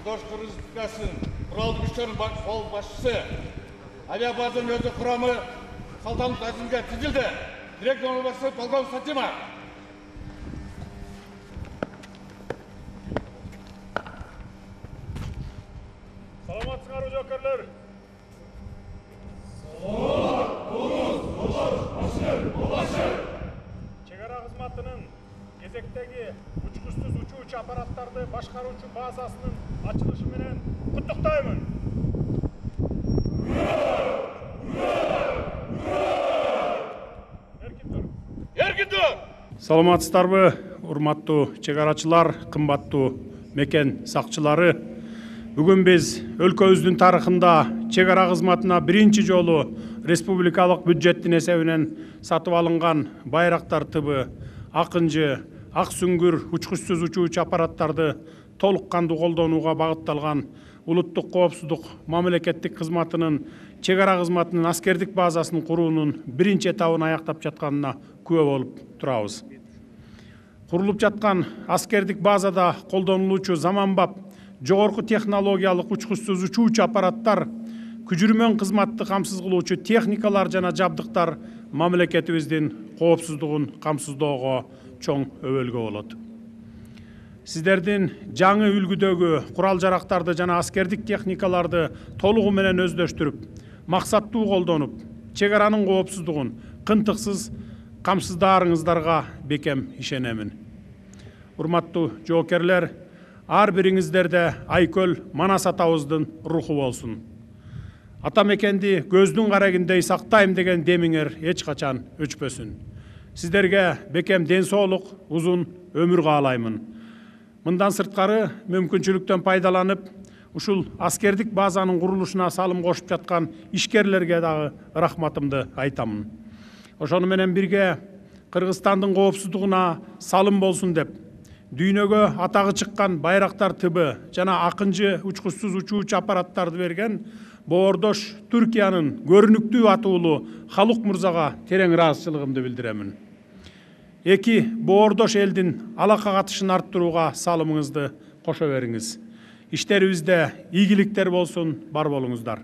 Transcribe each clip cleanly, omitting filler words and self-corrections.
Жолдош Кыргыз Республикасынын куралдуу күчтөрүнүн кол башчысы авиабазанын өзү курамы салтанаттуу рәсимге тизилди. Директор орынбасары полковник Сатима. Саламатсыңар жокерлер. Чегара кызматынын кезектеги учкучсуз учуучу аппараттарды башкаруучу базасынын ачылышы менен куттуктаймын. Эркиндүү! Саламатсыздарбы, урматтуу чегарачылар, кымбаттуу мекен сакчылары. Бүгүн биз өлкөбүздүн тарыхында чегара кызматына биринчи жолу республикалык бюджеттин эсебинен сатып алынган байрактар тыбы, акынжы, ак сүңгүр учкучсуз учуучу аппараттарды толук кандуу колдонууга багытталган улуттук коопсуздук мамлекеттик кызматынын чегара кызматынын аскердик базасын куруунун биринчи этабын аяктап жатканына күбө болуп турабыз. Курулуп жаткан аскердик базада колдонулуучу заманбап жогорку технологиялык учкучсуз учуучу аппараттар, күжүрмөн кызматты камсыз кылуучу техникалар жана жабдыктар мамлекетибиздин коопсуздугун камсыздоого чоң өбөлгө болот. Сиздердин жаңы үлгүдөгү курал жарактарды жана аскердик техникаларды толугу менен өздөштүрүп, максаттуу колдонуп, чегаранын коопсуздугун кынтыксыз камсыздаарыңыздарга бекем ишенемин. Урматтуу жоокерлер, ар бириңиздерде Айкөл Манас атабыздын руху болсун. Ата мекенди көздүн карагиндей сактайм деген демиңер эч качан өчпөсүн. Сиздерге бекем ден соолук, узун өмүр каалаймын. Мындан сырткары мүмкүнчүлүктөн пайдаланып, ушул аскердик базанын курулушуна салым кошуп жаткан ишкерлерге дагы рахматымды айтамын. Ошону менен бирге Кыргызстандын коопсуздугуна салым болсун деп, дүйнөгө атагы чыккан байрактар тыбы жана акынжы учкучсуз учуучу аппараттарды берген боордош Түркиянын көрүнүктүү атуулу Халук мырзага терең ыраазычылыгымды билдиремин. Эки боордош элдин алака катышын арттырууга салымыңызды кошо бериңиз. Иштерибизде ийгиликтер болсун, бар болуңуздар.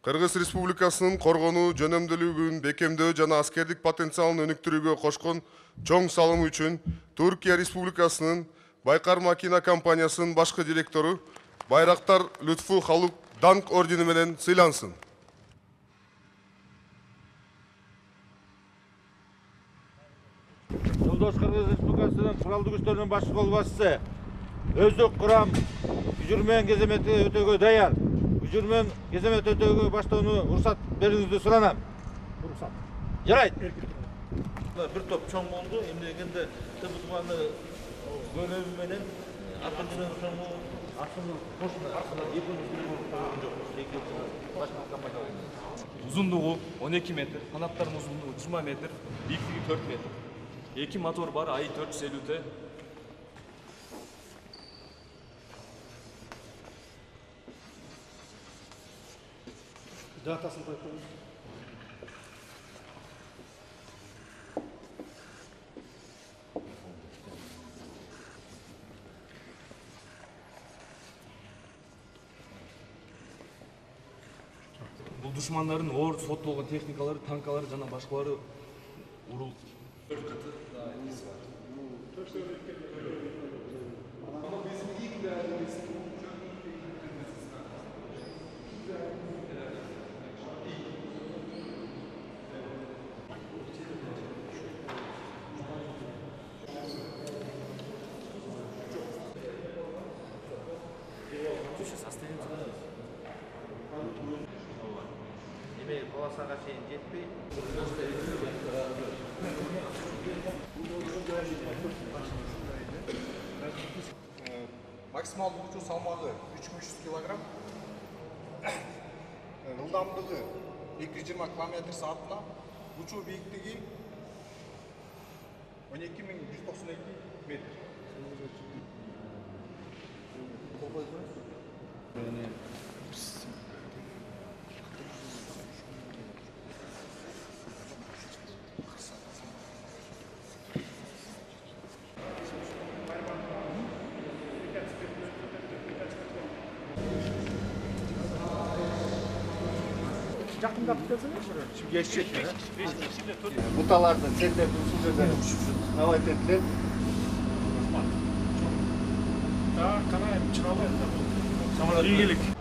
Кыргыз Республикасынын коргонуу жөнөмдүүлүгүн бекемдөө жана аскердик потенциалын өнүктүрүүгө кошкон чоң салымы үчүн Түркия Республикасынын Байкар Макина компаниясынын башкы директору Байрактар Лютфу Халук Данк ордени менен сыйлансын. Жолдош Кыргыз Республикасынын куралдуу күчтөрүнүн башчы кол башчысы өздүк курам күжүрмөн кеземети өтөөгө даяр. Күжүрмөн кеземети өтөөгө баштоону уруксат берүүңүздү суранам. Уруксат. Жарайт. Бир топ чоң болду. Эмне дегенде тыбытманы бөлөмү менен акынчынын соңу асылы кошуна Узундугу 12 метр, канаттарынын узундугу 20 метр, бийиктиги 4 метр. 2 мотор бар, АИ 450Т. Датасын коюп коюңуз. Бул душмандардын оор соттолгон техникалары, танкалары жана башкалары урулду. Полосага чейин жетпей. Максималдуу учуу салмагы 3300 кг. Ылдамдыгы 220 км/саатына. Учуу бийиктиги 12192 метр. Жакындап келсеңиз. Şimdi geçecek ya. Butalarda, çetlerde usul üzerine uçuşun. Havayet edilir. Daha kanayım çıkalım. İlgilik.